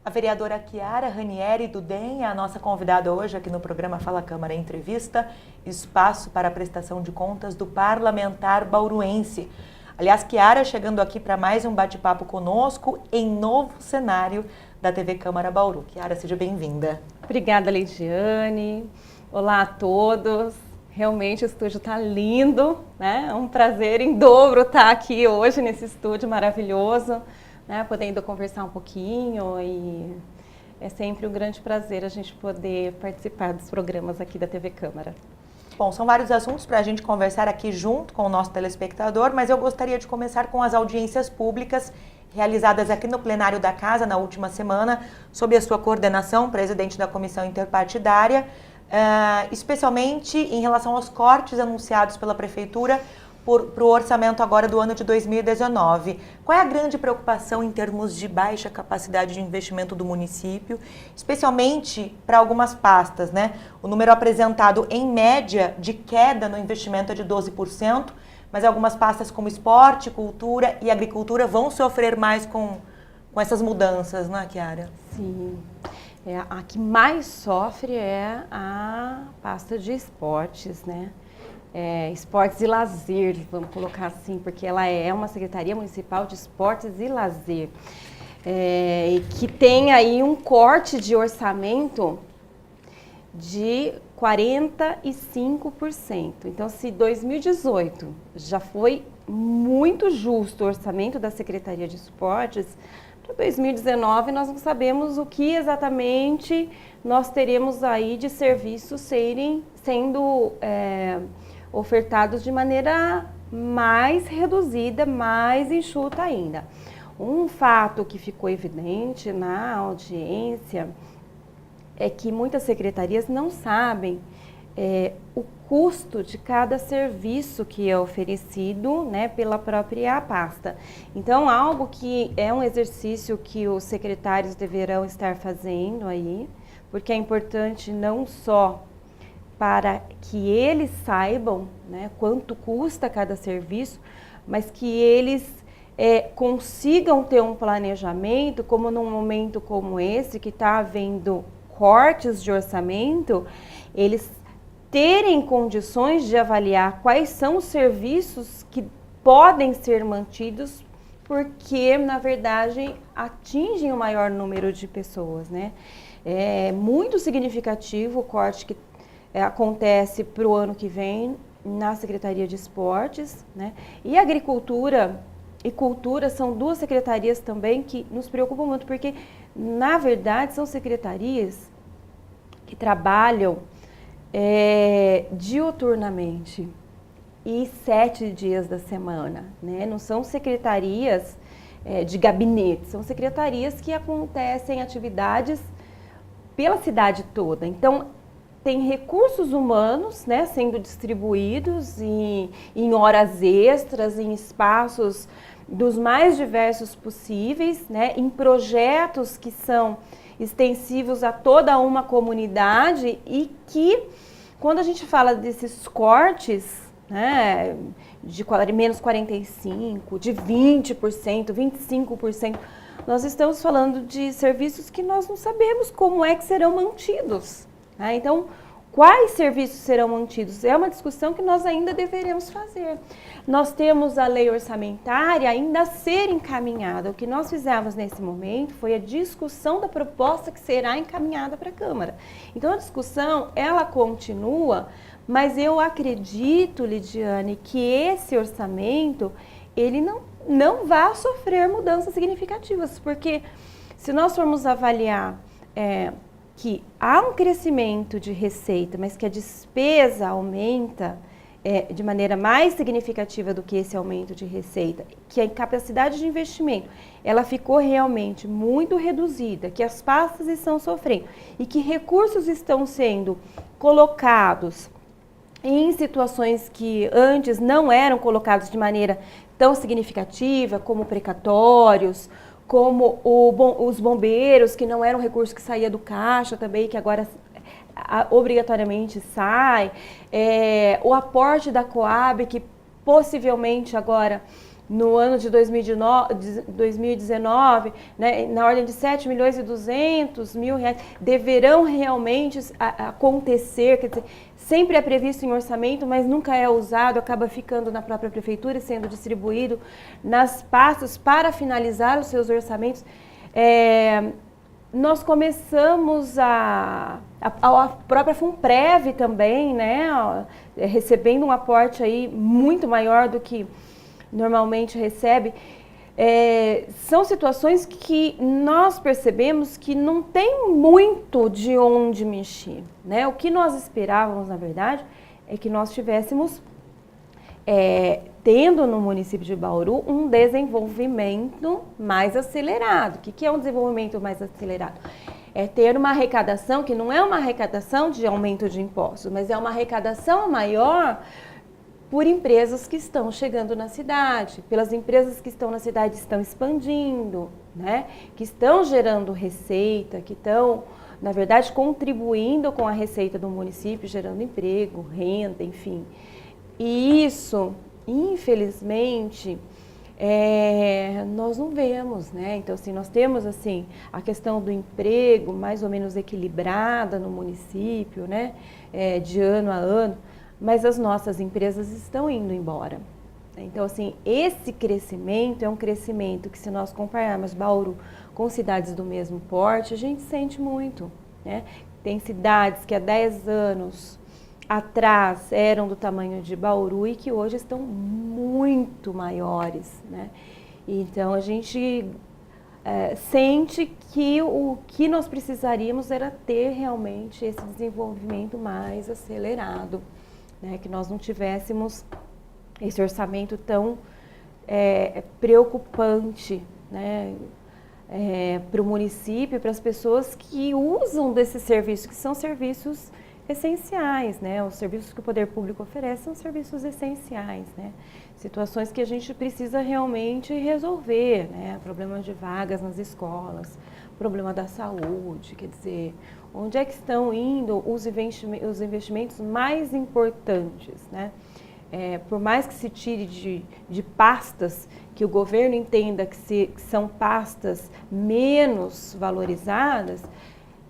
A vereadora Chiara Ranieri do DEM é a nossa convidada hoje aqui no programa Fala Câmara Entrevista, espaço para a prestação de contas do parlamentar bauruense. Aliás, Chiara chegando aqui para mais um bate-papo conosco em novo cenário da TV Câmara Bauru. Chiara, seja bem-vinda. Obrigada, Leidiane. Olá a todos. Realmente o estúdio está lindo, né? É um prazer em dobro estar aqui hoje nesse estúdio maravilhoso, né? Podendo conversar um pouquinho e é sempre um grande prazer a gente poder participar dos programas aqui da TV Câmara. Bom, são vários assuntos para a gente conversar aqui junto com o nosso telespectador, mas eu gostaria de começar com as audiências públicas realizadas aqui no plenário da Casa na última semana, sob a sua coordenação, presidente da Comissão Interpartidária, especialmente em relação aos cortes anunciados pela Prefeitura para o orçamento agora do ano de 2019. Qual é a grande preocupação em termos de baixa capacidade de investimento do município, especialmente para algumas pastas, né? O número apresentado em média de queda no investimento é de 12%, mas algumas pastas como esporte, cultura e agricultura vão sofrer mais com essas mudanças, não é, Chiara? Sim. A que mais sofre é a pasta de esportes, né? Esportes e lazer, vamos colocar assim, porque ela é uma Secretaria Municipal de Esportes e Lazer, que tem aí um corte de orçamento de 45%. Então, se 2018 já foi muito justo o orçamento da Secretaria de Esportes, para 2019 nós não sabemos o que exatamente nós teremos aí de serviços sendo ofertados de maneira mais reduzida, mais enxuta ainda. Um fato que ficou evidente na audiência é que muitas secretarias não sabem o custo de cada serviço que é oferecido, né, pela própria pasta. Então, algo que é um exercício que os secretários deverão estar fazendo aí, porque é importante não só para que eles saibam, né, quanto custa cada serviço, mas que eles consigam ter um planejamento, como num momento como esse, que está havendo cortes de orçamento, eles terem condições de avaliar quais são os serviços que podem ser mantidos, porque, na verdade, atingem o maior número de pessoas, né? É muito significativo o corte que acontece para o ano que vem na Secretaria de Esportes, né? E Agricultura e Cultura são duas secretarias também que nos preocupam muito, porque, na verdade, são secretarias que trabalham diuturnamente e 7 dias da semana, né? Não são secretarias de gabinete, são secretarias que acontecem atividades pela cidade toda. Então, tem recursos humanos, né, sendo distribuídos em horas extras, em espaços dos mais diversos possíveis, né, em projetos que são extensivos a toda uma comunidade e que, quando a gente fala desses cortes, né, de menos 45%, de 20%, 25%, nós estamos falando de serviços que nós não sabemos como é que serão mantidos. Né? Então, quais serviços serão mantidos? É uma discussão que nós ainda deveremos fazer. Nós temos a lei orçamentária ainda a ser encaminhada. O que nós fizemos nesse momento foi a discussão da proposta que será encaminhada para a Câmara. Então, a discussão, ela continua, mas eu acredito, Lidiane, que esse orçamento, ele não vai sofrer mudanças significativas, porque se nós formos avaliar que há um crescimento de receita, mas que a despesa aumenta de maneira mais significativa do que esse aumento de receita, que a capacidade de investimento ela ficou realmente muito reduzida, que as pastas estão sofrendo e que recursos estão sendo colocados em situações que antes não eram colocados de maneira tão significativa, como precatórios, como os bombeiros, que não era um recurso que saía do caixa também, que agora obrigatoriamente sai, o aporte da Coab, que possivelmente agora no ano de 2019, né, na ordem de 7.200.000 reais, deverão realmente acontecer, quer dizer, sempre é previsto em orçamento, mas nunca é usado, acaba ficando na própria prefeitura e sendo distribuído nas pastas para finalizar os seus orçamentos. Nós começamos a própria Funprev também, né, recebendo um aporte aí muito maior do que normalmente recebe. São situações que nós percebemos que não tem muito de onde mexer, né? O que nós esperávamos, na verdade, é que nós tivéssemos, tendo no município de Bauru, um desenvolvimento mais acelerado. O que é um desenvolvimento mais acelerado? É ter uma arrecadação que não é uma arrecadação de aumento de impostos, mas é uma arrecadação maior por empresas que estão chegando na cidade, pelas empresas que estão na cidade, estão expandindo, né? Que estão gerando receita, que estão, na verdade, contribuindo com a receita do município, gerando emprego, renda, enfim. E isso, infelizmente, nós não vemos, né? Então, assim, nós temos, assim, a questão do emprego mais ou menos equilibrada no município, né? De ano a ano, mas as nossas empresas estão indo embora. Então, assim, esse crescimento é um crescimento que, se nós compararmos Bauru com cidades do mesmo porte, a gente sente muito, né? Tem cidades que há 10 anos atrás eram do tamanho de Bauru e que hoje estão muito maiores, né? Então, a gente sente que o que nós precisaríamos era ter realmente esse desenvolvimento mais acelerado, né, que nós não tivéssemos esse orçamento tão preocupante, né, para o município, para as pessoas que usam desses serviços, que são serviços essenciais, né? Os serviços que o poder público oferece são serviços essenciais, né? Situações que a gente precisa realmente resolver, né? Problemas de vagas nas escolas, problema da saúde, quer dizer, onde é que estão indo os investimentos mais importantes, né? Por mais que se tire de pastas que o governo entenda que são pastas menos valorizadas,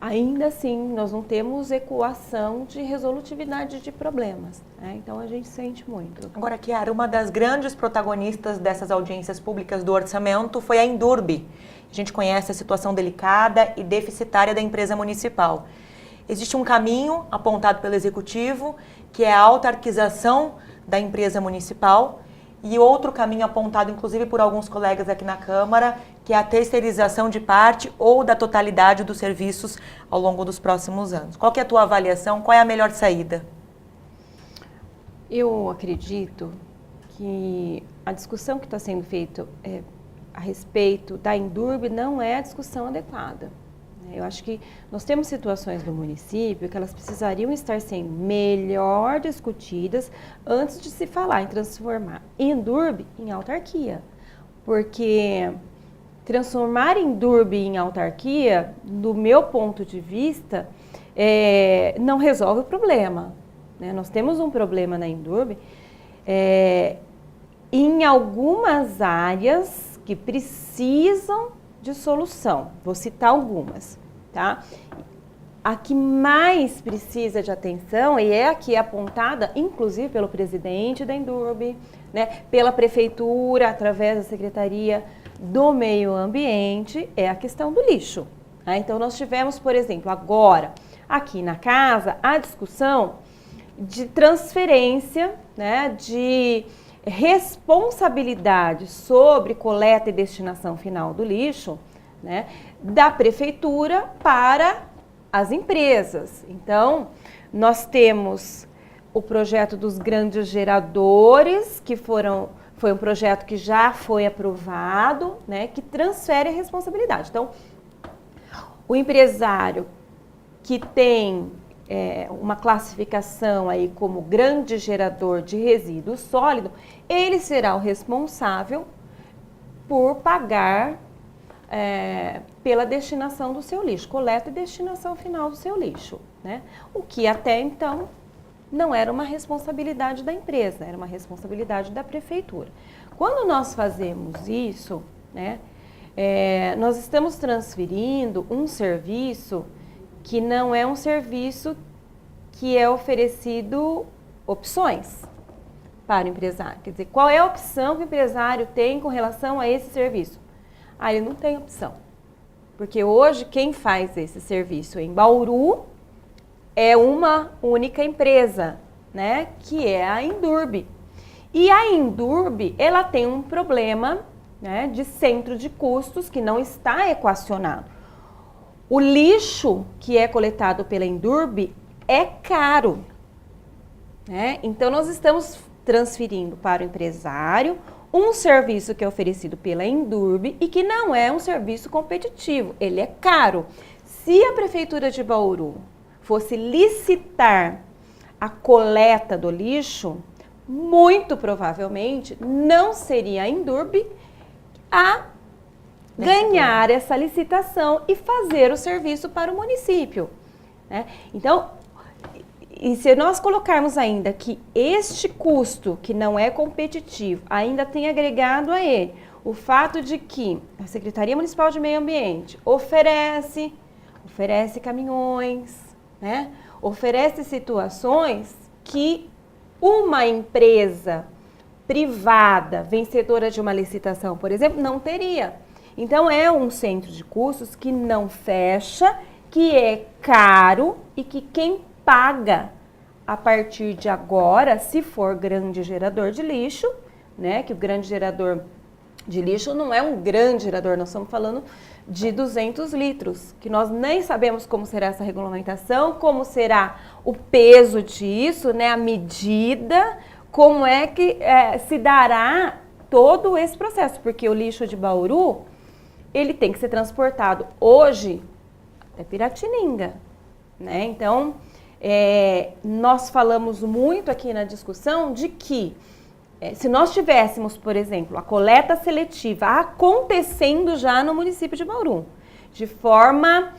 ainda assim nós não temos equação de resolutividade de problemas, né? Então a gente sente muito. Agora, Chiara, uma das grandes protagonistas dessas audiências públicas do orçamento foi a Endurbe. A gente conhece a situação delicada e deficitária da empresa municipal. Existe um caminho apontado pelo Executivo, que é a autarquização da empresa municipal, e outro caminho apontado, inclusive, por alguns colegas aqui na Câmara, que é a terceirização de parte ou da totalidade dos serviços ao longo dos próximos anos. Qual que é a tua avaliação? Qual é a melhor saída? Eu acredito que a discussão que está sendo feita a respeito da Endurbe não é a discussão adequada. Eu acho que nós temos situações no município que elas precisariam estar sendo melhor discutidas antes de se falar em transformar Endurbe em autarquia. Porque transformar Endurbe em autarquia, do meu ponto de vista, não resolve o problema, né? Nós temos um problema na Endurbe em algumas áreas que precisam de solução. Vou citar algumas, tá? A que mais precisa de atenção, e é aqui apontada, inclusive pelo presidente da Endurbe, né, pela prefeitura, através da Secretaria do Meio Ambiente, é a questão do lixo, né? Então, nós tivemos, por exemplo, agora, aqui na casa, a discussão de transferência, né, de responsabilidade sobre coleta e destinação final do lixo, né, da prefeitura para as empresas. Então, nós temos o projeto dos grandes geradores, que foi um projeto que já foi aprovado, né, que transfere a responsabilidade. Então, o empresário que tem uma classificação aí como grande gerador de resíduo sólido, ele será o responsável por pagar pela destinação do seu lixo, coleta e destinação final do seu lixo, né? O que até então não era uma responsabilidade da empresa, era uma responsabilidade da prefeitura. Quando nós fazemos isso, né, nós estamos transferindo um serviço que não é um serviço que é oferecido opções para o empresário. Quer dizer, qual é a opção que o empresário tem com relação a esse serviço? Ele não tem opção. Porque hoje quem faz esse serviço em Bauru é uma única empresa, né, que é a Indurb. E a Indurb, ela tem um problema, né, de centro de custos que não está equacionado. O lixo que é coletado pela Indurb é caro, né? Então nós estamos transferindo para o empresário um serviço que é oferecido pela Indurb e que não é um serviço competitivo, ele é caro. Se a Prefeitura de Bauru fosse licitar a coleta do lixo, muito provavelmente não seria a Indurb a ganhar essa licitação e fazer o serviço para o município, né? Então, e se nós colocarmos ainda que este custo, que não é competitivo, ainda tem agregado a ele o fato de que a Secretaria Municipal de Meio Ambiente oferece caminhões, né? Oferece situações que uma empresa privada, vencedora de uma licitação, por exemplo, não teria. Então, é um centro de custos que não fecha, que é caro e que quem paga a partir de agora, se for grande gerador de lixo, né, que o grande gerador de lixo não é um grande gerador, nós estamos falando de 200 litros, que nós nem sabemos como será essa regulamentação, como será o peso disso, né, a medida, como é que se dará todo esse processo, porque o lixo de Bauru, ele tem que ser transportado hoje até Piratininga, né? Então, nós falamos muito aqui na discussão de que se nós tivéssemos, por exemplo, a coleta seletiva acontecendo já no município de Bauru, de forma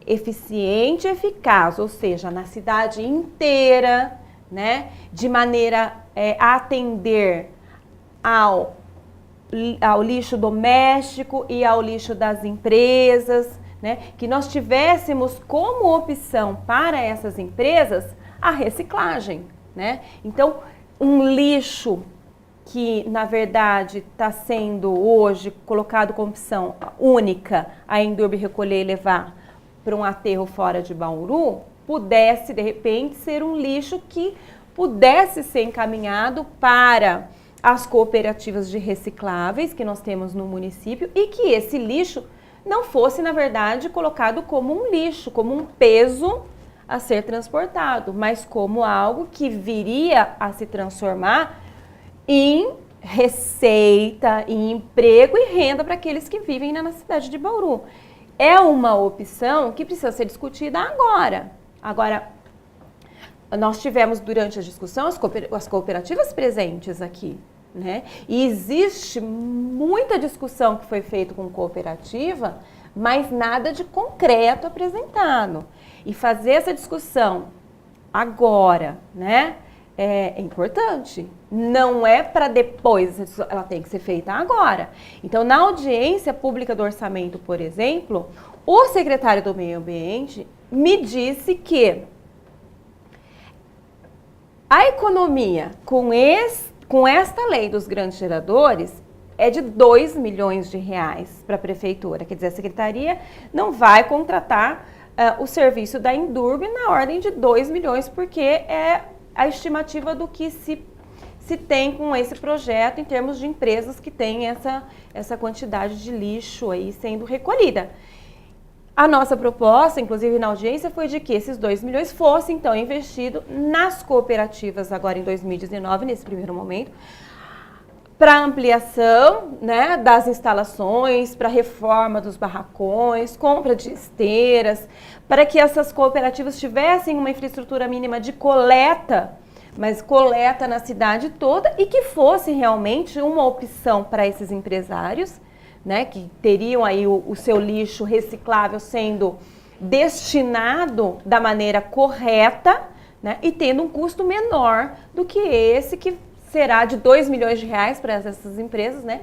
eficiente e eficaz, ou seja, na cidade inteira, né, de maneira a atender ao lixo doméstico e ao lixo das empresas, né, que nós tivéssemos como opção para essas empresas a reciclagem, né? Então, um lixo que, na verdade, está sendo hoje colocado como opção única, a Indurb recolher e levar para um aterro fora de Bauru, pudesse, de repente, ser um lixo que pudesse ser encaminhado para as cooperativas de recicláveis que nós temos no município e que esse lixo não fosse, na verdade, colocado como um lixo, como um peso a ser transportado, mas como algo que viria a se transformar em receita, em emprego e renda para aqueles que vivem na cidade de Bauru. É uma opção que precisa ser discutida agora. Agora, nós tivemos durante a discussão as cooperativas presentes aqui, né? E existe muita discussão que foi feita com cooperativa, mas nada de concreto apresentado. E fazer essa discussão agora, né, é importante. Não é para depois, ela tem que ser feita agora. Então, na audiência pública do orçamento, por exemplo, o secretário do Meio Ambiente me disse que a economia com esta lei dos grandes geradores é de 2 milhões de reais para a prefeitura. Quer dizer, a secretaria não vai contratar o serviço da Indurb na ordem de 2 milhões, porque é a estimativa do que se tem com esse projeto em termos de empresas que têm essa quantidade de lixo aí sendo recolhida. A nossa proposta, inclusive na audiência, foi de que esses 2 milhões fossem, então, investidos nas cooperativas agora em 2019, nesse primeiro momento, para ampliação, né, das instalações, para reforma dos barracões, compra de esteiras, para que essas cooperativas tivessem uma infraestrutura mínima de coleta, mas coleta na cidade toda e que fosse realmente uma opção para esses empresários, né, que teriam aí o seu lixo reciclável sendo destinado da maneira correta, né? E tendo um custo menor do que esse que será de R$2 milhões para essas empresas, né?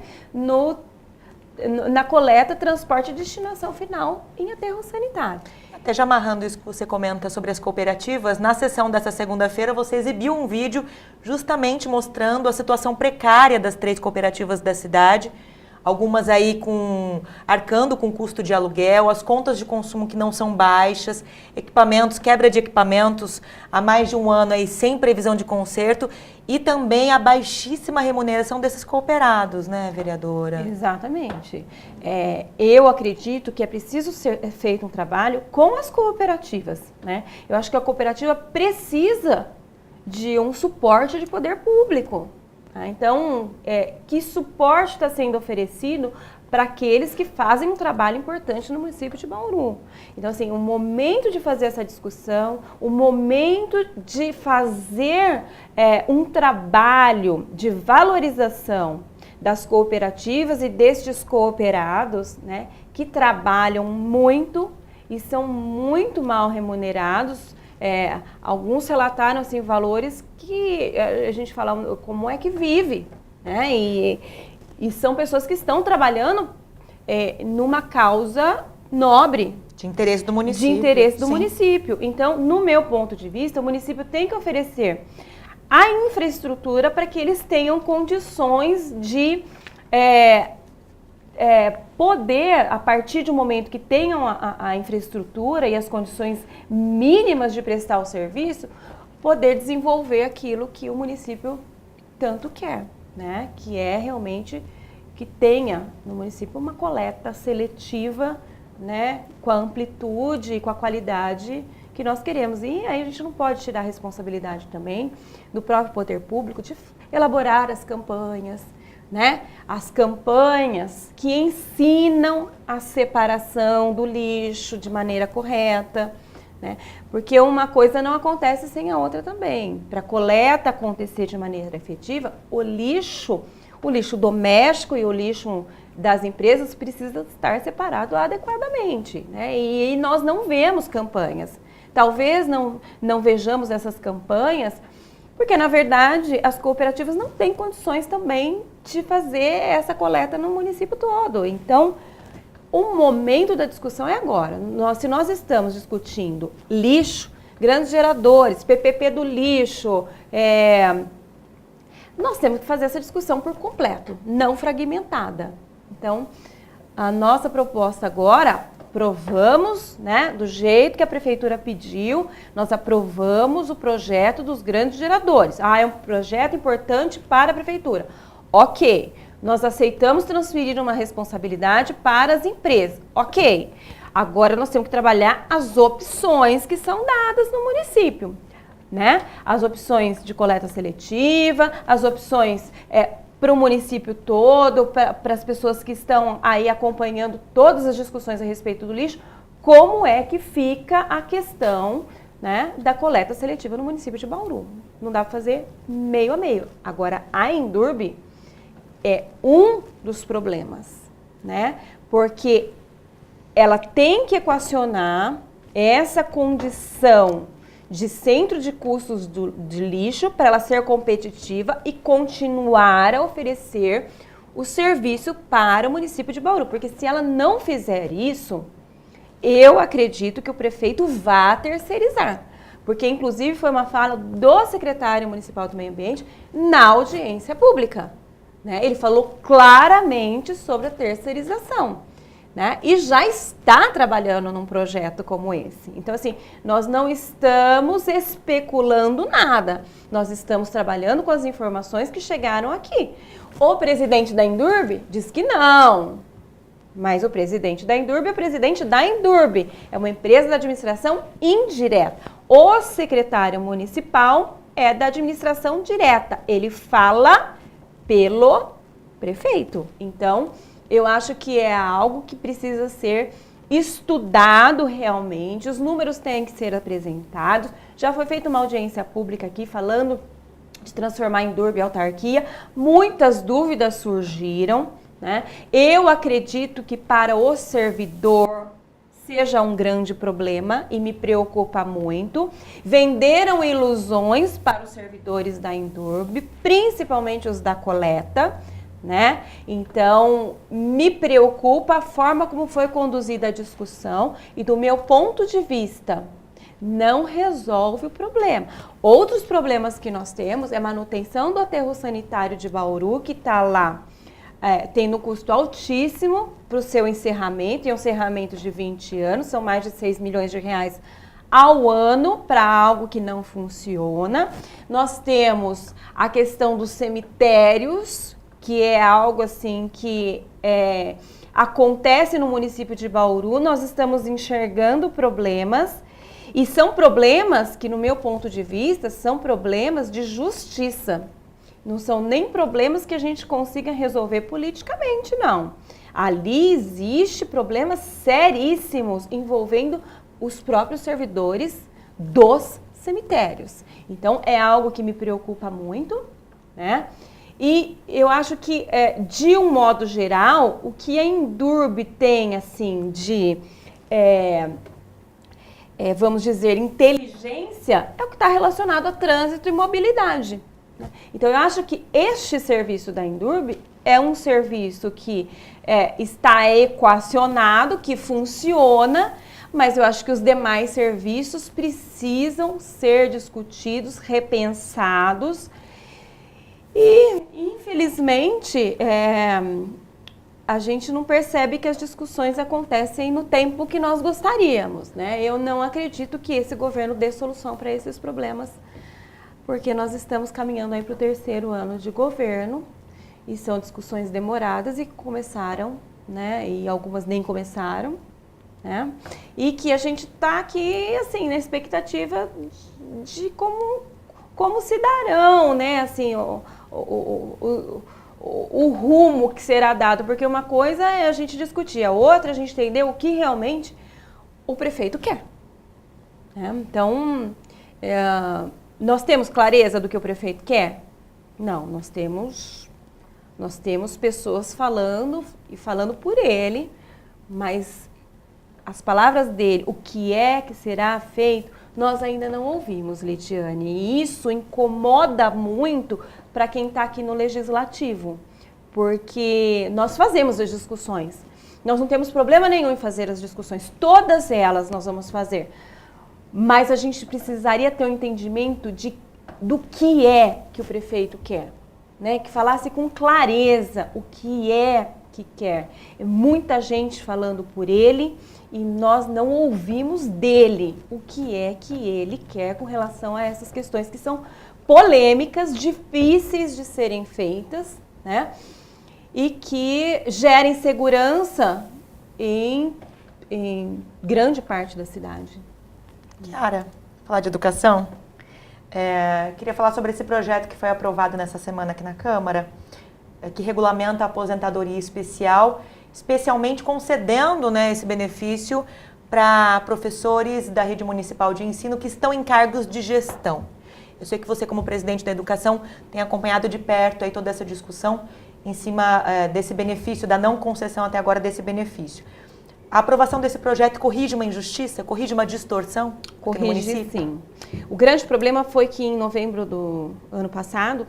Na coleta, transporte e destinação final em aterro sanitário. Até já amarrando isso que você comenta sobre as cooperativas, na sessão dessa segunda-feira você exibiu um vídeo justamente mostrando a situação precária das 3 cooperativas da cidade, algumas aí arcando com custo de aluguel, as contas de consumo que não são baixas, equipamentos, quebra de equipamentos há mais de um ano aí sem previsão de conserto e também a baixíssima remuneração desses cooperados, né, vereadora? Exatamente. Eu acredito que é preciso ser feito um trabalho com as cooperativas, né? Eu acho que a cooperativa precisa de um suporte de poder público. Então, que suporte está sendo oferecido para aqueles que fazem um trabalho importante no município de Bauru? Então, assim, o momento de fazer essa discussão, o momento de fazer um trabalho de valorização das cooperativas e destes cooperados, né, que trabalham muito e são muito mal remunerados. Alguns relataram assim, valores que a gente fala como é que vive, né? E são pessoas que estão trabalhando numa causa nobre. De interesse do município. De interesse do município. Então, no meu ponto de vista, o município tem que oferecer a infraestrutura para que eles tenham condições de poder, a partir de um momento que tenham a infraestrutura e as condições mínimas de prestar o serviço, poder desenvolver aquilo que o município tanto quer, né? Que é realmente que tenha no município uma coleta seletiva, né? Com a amplitude e com a qualidade que nós queremos. E aí a gente não pode tirar a responsabilidade também do próprio poder público de elaborar as campanhas, né? As campanhas que ensinam a separação do lixo de maneira correta, né? Porque uma coisa não acontece sem a outra também. Para a coleta acontecer de maneira efetiva, o lixo doméstico e o lixo das empresas precisa estar separado adequadamente, né? E nós não vemos campanhas. Talvez não vejamos essas campanhas porque, na verdade, as cooperativas não têm condições também de fazer essa coleta no município todo. Então, o momento da discussão é agora. Se nós estamos discutindo lixo, grandes geradores, PPP do lixo, nós temos que fazer essa discussão por completo, não fragmentada. Então, a nossa proposta agora, aprovamos, né, do jeito que a prefeitura pediu, nós aprovamos o projeto dos grandes geradores. É um projeto importante para a prefeitura. Ok, nós aceitamos transferir uma responsabilidade para as empresas. Ok, agora nós temos que trabalhar as opções que são dadas no município, né? As opções de coleta seletiva, as opções para o município todo, para as pessoas que estão aí acompanhando todas as discussões a respeito do lixo, como é que fica a questão, né, da coleta seletiva no município de Bauru. Não dá para fazer meio a meio. Agora, a Endurbe é um dos problemas, né? Porque ela tem que equacionar essa condição de centro de custos de lixo para ela ser competitiva e continuar a oferecer o serviço para o município de Bauru. Porque se ela não fizer isso, eu acredito que o prefeito vá terceirizar. Porque, inclusive, foi uma fala do secretário municipal do Meio Ambiente na audiência pública, né? Ele falou claramente sobre a terceirização, né? E já está trabalhando num projeto como esse. Então, assim, nós não estamos especulando nada. Nós estamos trabalhando com as informações que chegaram aqui. O presidente da Endurbe diz que não. Mas o presidente da Endurbe é o presidente da Endurbe. É uma empresa da administração indireta. O secretário municipal é da administração direta. Ele fala pelo prefeito. Então, eu acho que é algo que precisa ser estudado realmente, os números têm que ser apresentados. Já foi feita uma audiência pública aqui falando de transformar a Endurbe em autarquia. Muitas dúvidas surgiram, né? Eu acredito que para o servidor seja um grande problema e me preocupa muito. Venderam ilusões para os servidores da Endurb, principalmente os da coleta, né? Então, me preocupa a forma como foi conduzida a discussão e, do meu ponto de vista, não resolve o problema. Outros problemas que nós temos é a manutenção do aterro sanitário de Bauru, que está lá, tendo um custo altíssimo para o seu encerramento, e um encerramento de 20 anos, são mais de 6 milhões de reais ao ano para algo que não funciona. Nós temos a questão dos cemitérios, que é algo assim que acontece no município de Bauru. Nós estamos enxergando problemas, e são problemas que, no meu ponto de vista, são problemas de justiça. Não são nem problemas que a gente consiga resolver politicamente, não. Ali existe problemas seríssimos envolvendo os próprios servidores dos cemitérios. Então, é algo que me preocupa muito, né? E eu acho que, de um modo geral, o que a Endurb tem, assim, de, vamos dizer, inteligência, é o que está relacionado a trânsito e mobilidade. Então, eu acho que este serviço da Endurb é um serviço que está equacionado, que funciona, mas eu acho que os demais serviços precisam ser discutidos, repensados. E, infelizmente, a gente não percebe que as discussões acontecem no tempo que nós gostaríamos, né? Eu não acredito que esse governo dê solução para esses problemas, porque nós estamos caminhando aí para o 3º ano de governo, e são discussões demoradas e começaram, né? E algumas nem começaram, né? E que a gente está aqui, assim, na expectativa de como se darão, né? Assim, o rumo que será dado, porque uma coisa é a gente discutir, a outra a gente entender o que realmente o prefeito quer, né? Então, nós temos clareza do que o prefeito quer? Não, nós temos pessoas falando e falando por ele, mas as palavras dele, o que é que será feito, nós ainda não ouvimos, Lidiane. E isso incomoda muito para quem está aqui no Legislativo, porque nós fazemos as discussões. Nós não temos problema nenhum em fazer as discussões, todas elas nós vamos fazer. Mas a gente precisaria ter um entendimento do que é que o prefeito quer, né? Que falasse com clareza o que é que quer. É muita gente falando por ele e nós não ouvimos dele o que é que ele quer com relação a essas questões que são polêmicas, difíceis de serem feitas, né? E que gerem segurança em grande parte da cidade. Chiara, falar de educação, queria falar sobre esse projeto que foi aprovado nessa semana aqui na Câmara, que regulamenta a aposentadoria especial, especialmente concedendo, né, esse benefício para professores da rede municipal de ensino que estão em cargos de gestão. Eu sei que você, como presidente da educação, tem acompanhado de perto aí toda essa discussão em cima desse benefício, da não concessão até agora desse benefício. A aprovação desse projeto corrige uma injustiça, corrige uma distorção aqui no município? Corrige, sim. O grande problema foi que em novembro do ano passado,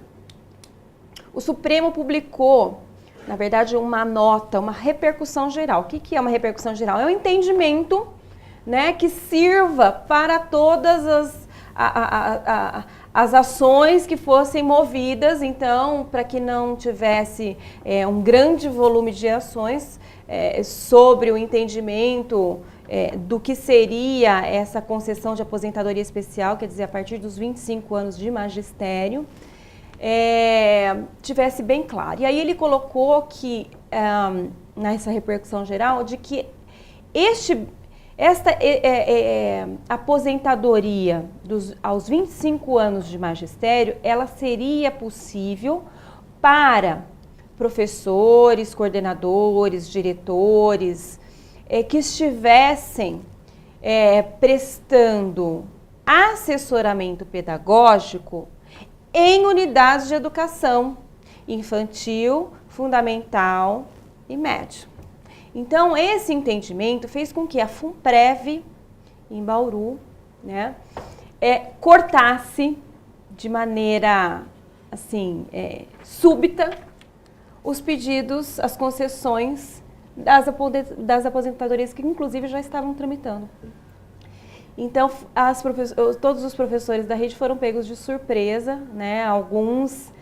o Supremo publicou, na verdade, uma nota, uma repercussão geral. O que é uma repercussão geral? É um entendimento, né, que sirva para todas as ações que fossem movidas, então, para que não tivesse um grande volume de ações sobre o entendimento do que seria essa concessão de aposentadoria especial, quer dizer, a partir dos 25 anos de magistério, tivesse bem claro. E aí ele colocou que, nessa repercussão geral, de que esta aposentadoria aos 25 anos de magistério, ela seria possível para professores, coordenadores, diretores, que estivessem prestando assessoramento pedagógico em unidades de educação infantil, fundamental e médio. Então, esse entendimento fez com que a FUNPREV, em Bauru, né, cortasse de maneira, assim, súbita, os pedidos, as concessões das aposentadorias que, inclusive, já estavam tramitando. Então, todos os professores da rede foram pegos de surpresa, né? Alguns,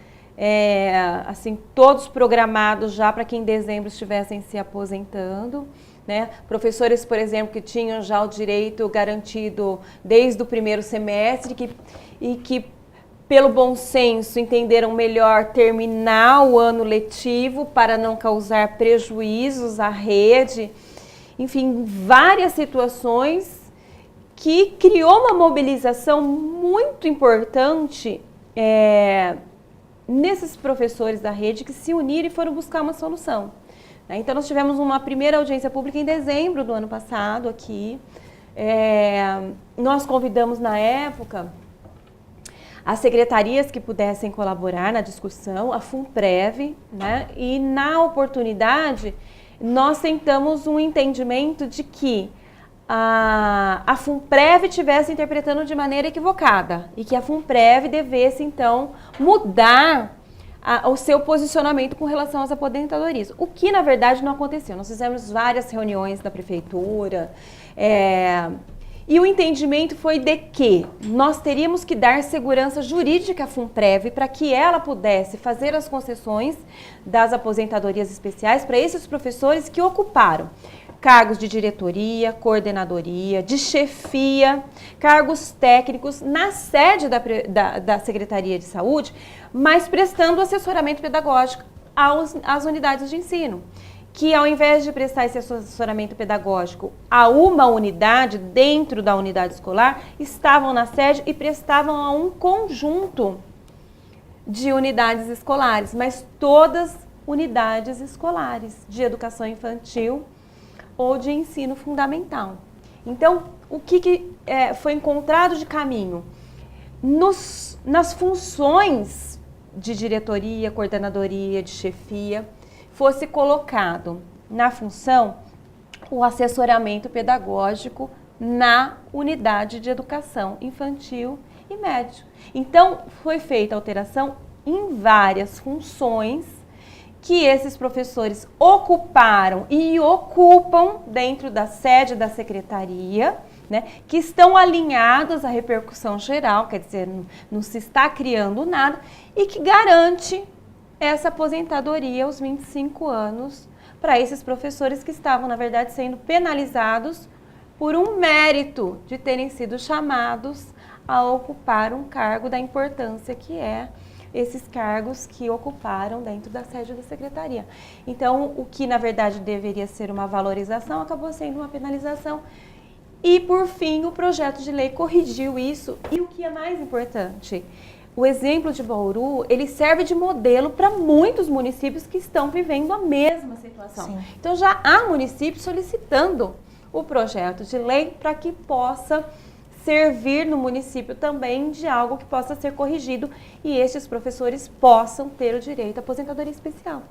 assim, todos programados já para que em dezembro estivessem se aposentando, né? Professores, por exemplo, que tinham já o direito garantido desde o primeiro semestre e que, pelo bom senso, entenderam melhor terminar o ano letivo para não causar prejuízos à rede. Enfim, várias situações que criou uma mobilização muito importante nesses professores da rede que se uniram e foram buscar uma solução. Então, nós tivemos uma primeira audiência pública em dezembro do ano passado aqui. Nós convidamos, na época, as secretarias que pudessem colaborar na discussão, a FUNPREV, né? E, na oportunidade, nós tentamos um entendimento de que a FUNPREV estivesse interpretando de maneira equivocada e que a FUNPREV devesse, então, mudar o seu posicionamento com relação às aposentadorias. O que, na verdade, não aconteceu. Nós fizemos várias reuniões na prefeitura e o entendimento foi de que nós teríamos que dar segurança jurídica à FUNPREV para que ela pudesse fazer as concessões das aposentadorias especiais para esses professores que ocuparam cargos de diretoria, coordenadoria, de chefia, cargos técnicos na sede da Secretaria de Saúde, mas prestando assessoramento pedagógico às unidades de ensino. Que ao invés de prestar esse assessoramento pedagógico a uma unidade dentro da unidade escolar, estavam na sede e prestavam a um conjunto de unidades escolares, mas todas unidades escolares de educação infantil ou de ensino fundamental. Então, o que foi encontrado de caminho? Nas funções de diretoria, coordenadoria, de chefia, fosse colocado na função o assessoramento pedagógico na unidade de educação infantil e médio. Então, foi feita alteração em várias funções que esses professores ocuparam e ocupam dentro da sede da secretaria, né, que estão alinhadas à repercussão geral, quer dizer, não se está criando nada, e que garante essa aposentadoria aos 25 anos para esses professores que estavam, na verdade, sendo penalizados por um mérito de terem sido chamados a ocupar um cargo da importância que é esses cargos que ocuparam dentro da sede da secretaria. Então, o que na verdade deveria ser uma valorização acabou sendo uma penalização. E, por fim, o projeto de lei corrigiu isso. E o que é mais importante, o exemplo de Bauru, ele serve de modelo para muitos municípios que estão vivendo a mesma situação. Sim. Então, já há municípios solicitando o projeto de lei para que possa servir no município também de algo que possa ser corrigido e estes professores possam ter o direito à aposentadoria especial.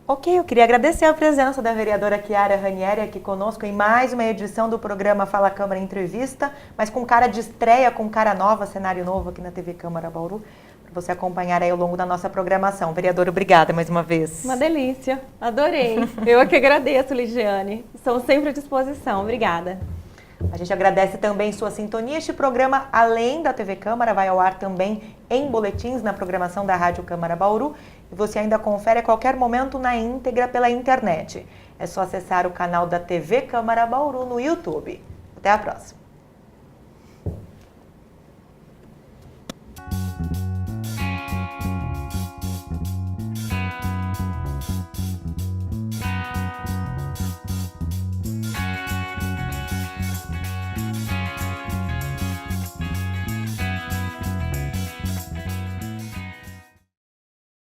Ok, eu queria agradecer a presença da vereadora Chiara Ranieri aqui conosco em mais uma edição do programa Fala Câmara Entrevista, mas com cara de estreia, com cara nova, cenário novo aqui na TV Câmara Bauru, para você acompanhar aí ao longo da nossa programação. Vereadora, obrigada mais uma vez. Uma delícia, adorei. Eu que agradeço, Ligiane. Estamos sempre à disposição. Obrigada. A gente agradece também sua sintonia. Este programa, além da TV Câmara, vai ao ar também em boletins na programação da Rádio Câmara Bauru. E você ainda confere a qualquer momento na íntegra pela internet. É só acessar o canal da TV Câmara Bauru no YouTube. Até a próxima.